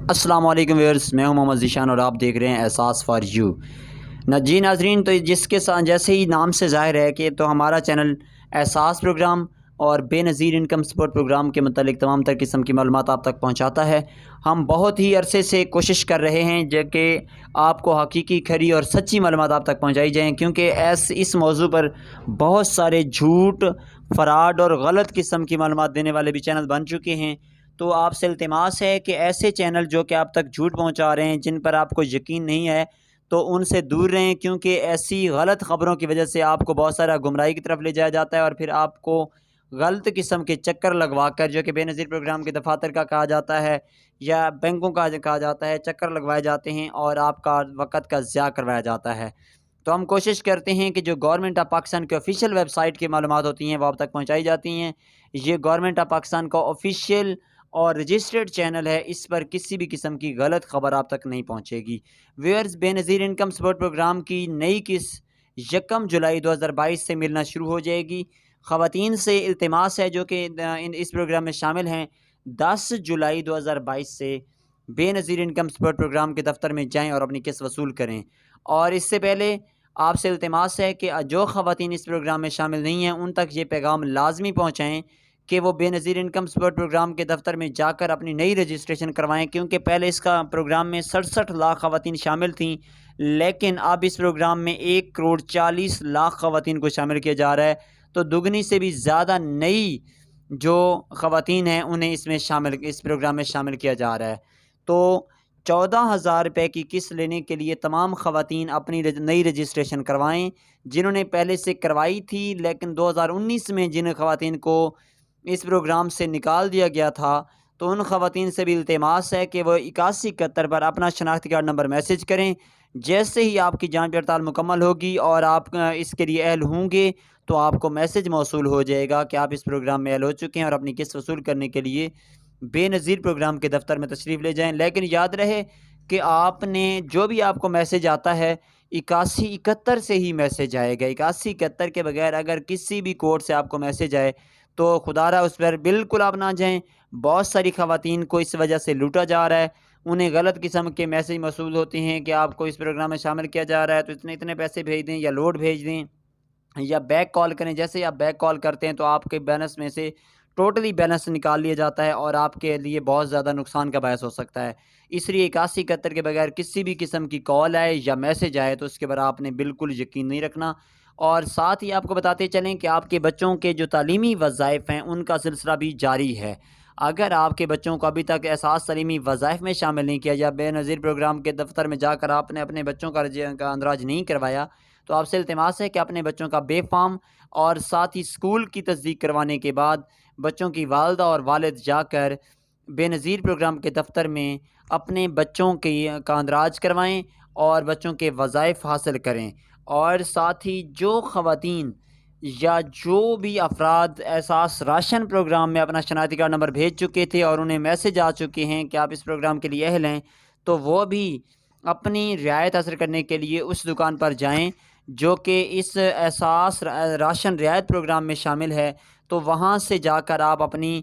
अस्सलाम वालेकुम व्यूअर्स, मैं हूं मोहम्मद ज़ीशान और आप देख रहे हैं एहसास फॉर यू। जी नाजरीन, तो जिसके साथ जैसे ही नाम से ज़ाहिर है कि तो हमारा चैनल एहसास प्रोग्राम और बेनज़ीर इनकम सपोर्ट प्रोग्राम के मतलब तमाम तर किस्म की मालूमात आप तक पहुंचाता है। हम बहुत ही अरसे से कोशिश कर रहे हैं जो कि आपको हकीकी, खरी और सच्ची मालूमात आप तक पहुंचाई जाएँ, क्योंकि इस मौजू पर बहुत सारे झूठ, फ़राड और गलत किस्म की मालूमात देने वाले भी चैनल बन चुके हैं। तो आपसे इल्तिमास है कि ऐसे चैनल जो कि आप तक झूठ पहुंचा रहे हैं, जिन पर आपको यकीन नहीं है, तो उनसे दूर रहें, क्योंकि ऐसी गलत ख़बरों की वजह से आपको बहुत सारा गुमराही की तरफ ले जाया जाता है और फिर आपको गलत किस्म के चक्कर लगवा कर, जो कि बेनज़ीर प्रोग्राम के दफातर का कहा जाता है या बैंकों का कहा जाता है, चक्कर लगवाए जाते हैं और आपका वक़्त का ज़िया करवाया जाता है। तो हम कोशिश करते हैं कि जो गवर्नमेंट ऑफ पाकिस्तान की ऑफ़िशियल वेबसाइट की मालूमात होती हैं वो आप तक पहुँचाई जाती हैं। ये गवर्नमेंट ऑफ पाकिस्तान का ऑफ़िशियल और रजिस्टर्ड चैनल है, इस पर किसी भी किस्म की गलत खबर आप तक नहीं पहुंचेगी। Viewers, Benazir income support programme की नई किस्त 1 जुलाई 2022 से मिलना शुरू हो जाएगी। ख़वातीन से इल्तिमास है जो कि इस प्रोग्राम में शामिल हैं, 10 जुलाई 2022 से बेनज़ीर इनकम सपोर्ट प्रोग्राम के दफ्तर में जाएँ और अपनी किस्त वसूल करें। और इससे पहले आपसे इल्तिमास है कि जो ख़वातीन इस प्रोग्राम में शामिल नहीं हैं, उन तक ये पैगाम लाजमी पहुँचाएँ कि वो बेनज़ीर इनकम सपोर्ट प्रोग्राम के दफ्तर में जाकर अपनी नई रजिस्ट्रेशन करवाएं, क्योंकि पहले इसका प्रोग्राम में 67 लाख ख़वातीन शामिल थीं, लेकिन अब इस प्रोग्राम में 1 करोड़ 40 लाख ख़वातीन को शामिल किया जा रहा है। तो दुगनी से भी ज़्यादा नई जो ख़वातीन हैं उन्हें इस प्रोग्राम में शामिल किया जा रहा है। तो 14,000 रुपये की किस्त लेने के लिए तमाम ख़वातीन अपनी नई रजिस्ट्रेशन करवाएं। जिन्होंने पहले से करवाई थी, लेकिन 2019 में जिन ख़वातीन को इस प्रोग्राम से निकाल दिया गया था, तो उन ख़वातीन से भी इल्तिमास है कि वो 8171 पर अपना शनाख्ती कार्ड नंबर मैसेज करें। जैसे ही आपकी जांच पड़ताल मुकम्मल होगी और आप इसके लिए अहल होंगे, तो आपको मैसेज मौसूल हो जाएगा कि आप इस प्रोग्राम में अहल हो चुके हैं और अपनी किस्त वसूल करने के लिए बेनज़ीर प्रोग्राम के दफ्तर में तशरीफ़ ले जाएं। लेकिन याद रहे कि आपने जो भी आपको मैसेज आता है, 8171 से ही मैसेज आएगा। 8171 के बगैर अगर किसी भी कोड से आपको मैसेज आए तो खुदारा उस पर बिल्कुल आप ना जाएं। बहुत सारी ख़वातीन को इस वजह से लूटा जा रहा है। उन्हें गलत किस्म के मैसेज मौसूल होते हैं कि आपको इस प्रोग्राम में शामिल किया जा रहा है, तो इतने इतने पैसे भेज दें या लोड भेज दें या बैक कॉल करें। जैसे ही आप बैक कॉल करते हैं तो आपके बैलेंस में से टोटली बैलेंस निकाल लिया जाता है और आपके लिए बहुत ज़्यादा नुकसान का बायस हो सकता है। इसलिए 8171 के बगैर किसी भी किस्म की कॉल आए या मैसेज आए तो उसके ऊपर आपने बिल्कुल यकीन नहीं रखना। और साथ ही आपको बताते चलें कि आपके बच्चों के जो तालीमी वज़ाइफ़ हैं उनका सिलसिला भी जारी है। अगर आपके बच्चों को अभी तक एहसास तालीमी वज़ाइफ़ में शामिल नहीं किया या बेनज़ीर प्रोग्राम के दफ्तर में जाकर आपने अपने बच्चों का अंदराज नहीं करवाया, तो आपसे इल्तिमास है कि अपने बच्चों का बेफ़ार्म और साथ ही स्कूल की तस्दीक करवाने के बाद बच्चों की वालिदा और वालिद जाकर बेनज़ीर प्रोग्राम के दफ्तर में अपने बच्चों का अंदराज करवाएं और बच्चों के वज़ाइफ़ हासिल करें। और साथ ही जो ख़वातीन या जो भी अफराद एहसास राशन प्रोग्राम में अपना शनाख्ती कार्ड नंबर भेज चुके थे और उन्हें मैसेज आ चुके हैं कि आप इस प्रोग्राम के लिए अहल हैं, तो वो भी अपनी रियायत हासिल करने के लिए उस दुकान पर जाएं जो कि इस एहसास राशन रियायत प्रोग्राम में शामिल है। तो वहाँ से जाकर आप अपनी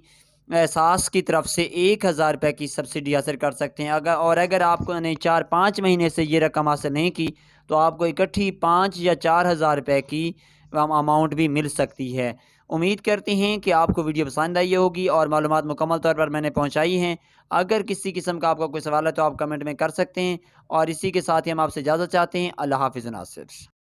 एहसास की तरफ से 1,000 रुपये की सब्सिडी हासिल कर सकते हैं। अगर आपको ने 4-5 महीने से ये रकम हासिल नहीं की, तो आपको इकट्ठी 5 या 4,000 रुपये की अमाउंट भी मिल सकती है। उम्मीद करते हैं कि आपको वीडियो पसंद आई होगी और मालूमात मुकम्मल तौर पर मैंने पहुंचाई हैं। अगर किसी किस्म का आपका कोई सवाल है तो आप कमेंट में कर सकते हैं। और इसी के साथ ही हम आपसे इजाज़त चाहते हैं। अल्लाह हाफ़िज़ नासिर।